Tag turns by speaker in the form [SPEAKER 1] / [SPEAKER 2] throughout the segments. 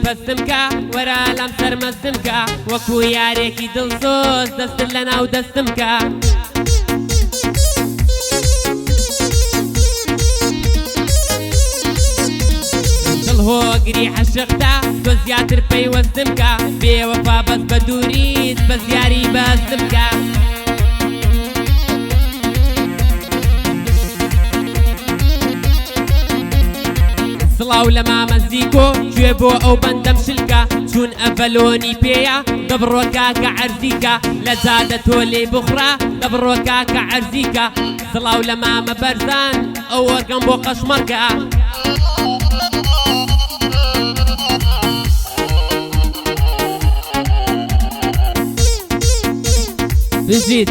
[SPEAKER 1] پەستمکە وەرە لەم سەرمەستمکە وەکو یارێکی دڵسۆز دەستت لە ناو دەستمکە هۆگری عەشقدا تۆ زیاتر پەیوەستمکە بێوەفا بەس بە دووریت بە زیاری بەستمکە سڵاو لە مامەزیکۆ گوێ بۆ ئەو بەندەم شلکە چون ئەڤەلۆنی پێیە دەبڕۆ کاکە عەرزیکە لە جادە تۆ لێ بخڕا دەبڕۆ کاکە عەرزیکە سڵاو لە مامە بەرزان ئەو وەرگەم بۆ قەشمەرکە بزيد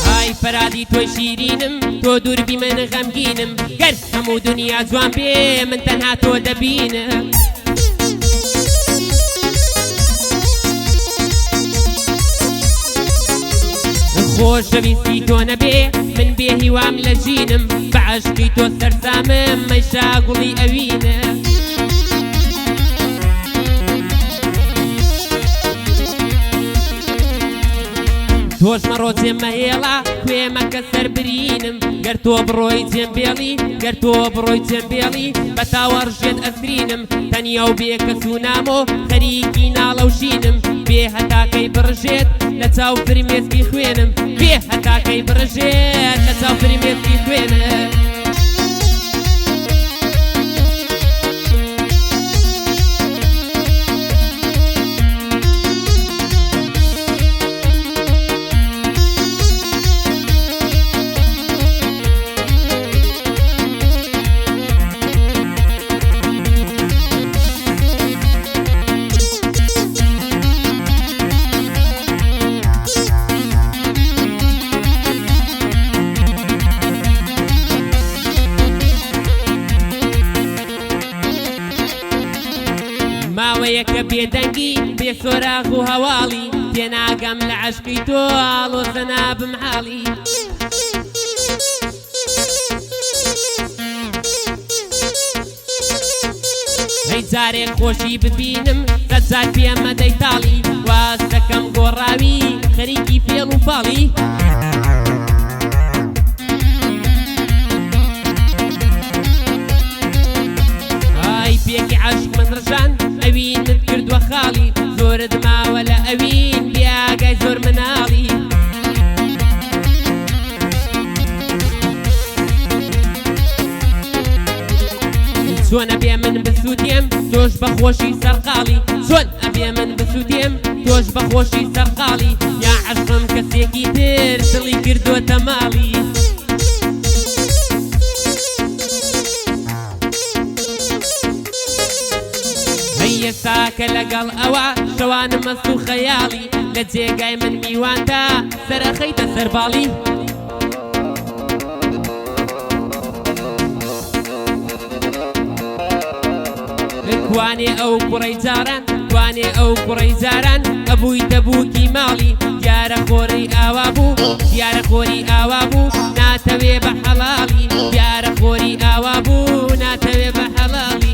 [SPEAKER 1] هاي فرادي توي شيرينم تو دوربي من غمگينم گر همو دنيا جوان بي من تنها تو دبينم خۆش دەویستی تۆ نەبێ من بێ هیوام لە ژینم بە عەشقی تۆ سەرسامم مەیشا گوڵی ئەوینە تۆش مەڕۆ جێمە هێڵا کوێمەکە سەربرینم گەر تۆ بڕۆی جێمبێڵی گەر تۆ بڕۆی جێمبێڵی بە تاوەڕژێت ئەسرینم تەنیا و بێ کەس و نامۆ خەریکی ناڵەوشینم بێ هەتاکەی بڕژێت لە چاو فرمێسکی خوێنم بێ هەتاکەی بڕژێت لە چاو فرمێسکی خوێنم ماوەیەکە بێدەنگی بێ سۆراغ و هەواڵی تێناگەم لە عەشقی تۆ ئاڵۆزە نابم حاڵی هەی جارێک خۆشی ببینم سەد جار پێمە دەیتاڵی واز دەکەم گۆڕاوی خەریکی فێڵ و پاڵی پێکی عەشق من ڕژان ئەوینت کردووە خاڵی زۆرت ماوە لە ئەوین بیاگای زۆر مناڵی چۆن ئەبێ من بسووتێم تۆش بە خۆشی سەرقاڵی چۆن ئەبێ من بسووتێم تۆش بە خۆشی سەرقاڵی یا عەشقم کەسێکی تر دڵی کردووەتە ماڵی ئێستاکە لەگەڵ ئەوە شەوانم مەست و خەیاڵی لە جێگای من میوانتە سەرەخەیتە سەرباڵی کوانێ ئەو کوڕەی جاران کوانێ ئەو کوڕەی جاران ئەبووی دەبووکی ماڵی دیارە خۆرەی ئاوا بوو دیارە خۆری ئاوا بوو ناتەوێ بە حەڵاڵی دیارە خۆری ئاوا بوو ناتەوێ بە حەڵاڵی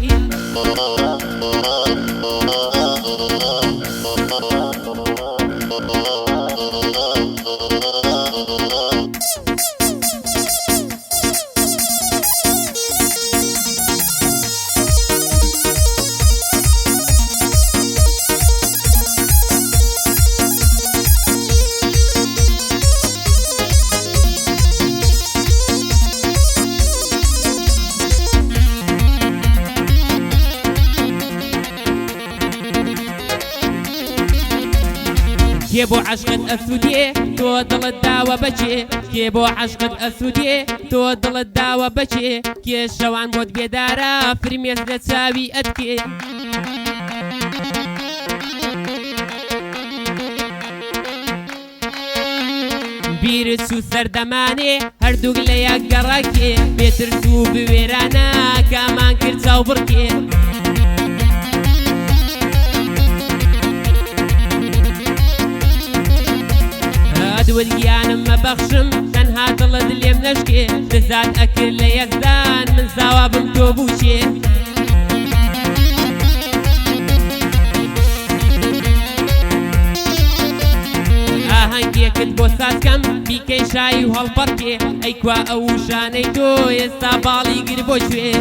[SPEAKER 1] کێ بۆ عەشقت ئەسوودێ تۆ دڵت داوە بەچێ کێ بۆ عەشقت ئەسوودێ تۆ دڵت داوە بەچێ کێ شەوان بۆت بێدارە فرمێس لە چاوی ئەتکێ بیرت سو سەردەمانێ هەردووک لە یەک گەڕاکێ بێترس و بوێرانە کامان کرد چاو بڕکێ وەدوەرگیانم مەبەخشم تەنها دڵت لێم نەشکێ دەزات ئەکرد لە یەزدان من زاوا بم تۆ بووچێ ئاهەنگێکت بۆ سازکەم بیکەی شایی و هەڵبەڕکێ ئەیکوا ئەو شانەی تۆ ئێستا باڵی گر بۆ کوێ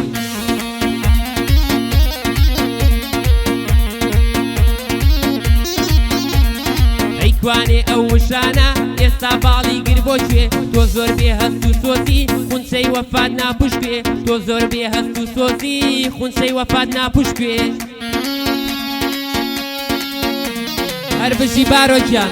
[SPEAKER 1] ئەیکوانێ ئەو وشانە ئێستا باڵی گر بۆ کوێ تۆ زۆر بێ هەست و سۆزی خونچەی وەفات ناپوشکێ تۆ زۆر بێ هەست و سۆزی خونچەی وەفات ناپوشکێ هەر بژی بارۆکیان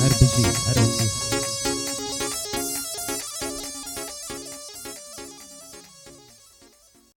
[SPEAKER 2] هەر بژی هەر